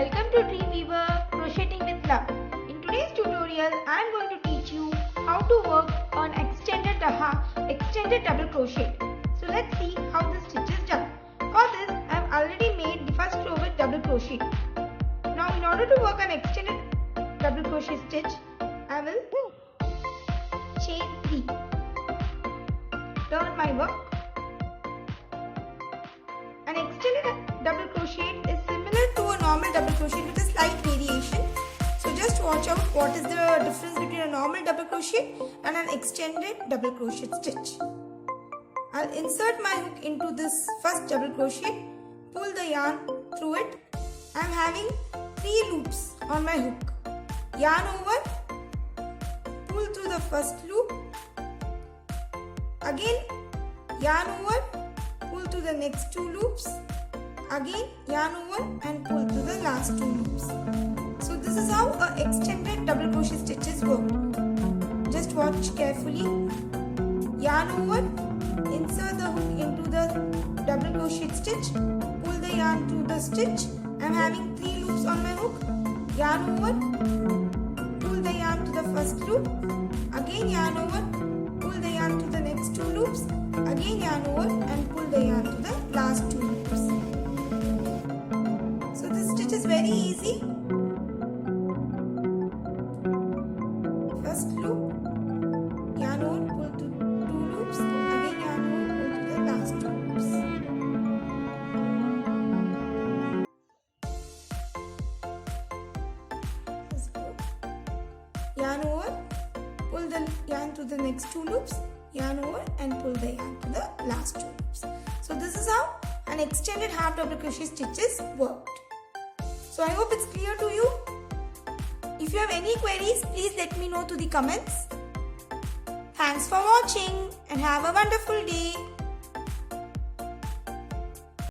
Welcome to Dreamweaver Crocheting with Love. In today's tutorial, I am going to teach you how to work on extended double crochet. So let's see how this stitch is done. For this, I have already made the first row with double crochet. Now in order to work on extended double crochet stitch, I will chain 3. Turn my work. An extended double crochet is similar to a normal double crochet with a slight variation. So just watch out what is the difference between a normal double crochet and an extended double crochet stitch. I'll insert my hook into this first double crochet, pull the yarn through it. I'm having 3 loops on my hook. Yarn over, pull through the first loop, again yarn over, pull through the next 2 loops, again yarn over and pull through the last 2 loops. So this is how a extended double crochet stitches work. Just watch carefully. Yarn over, insert the hook into the double crochet stitch, pull the yarn through the stitch. I am having 3 loops on my hook. Yarn over, pull the yarn to the first loop, again yarn over, pull the yarn to the next 2 loops, again yarn over and pull the yarn to the last 2 loops. So this stitch is very easy. First loop, yarn over, pull to 2 loops, again yarn over, pull to the last 2 loops. First loop, yarn over, pull the yarn to the next 2 loops, yarn over and pull the yarn to the last 2 loops. So this is how an extended half double crochet stitches worked. So I hope it's clear to you. If you have any queries, please let me know to the comments. Thanks for watching and have a wonderful day.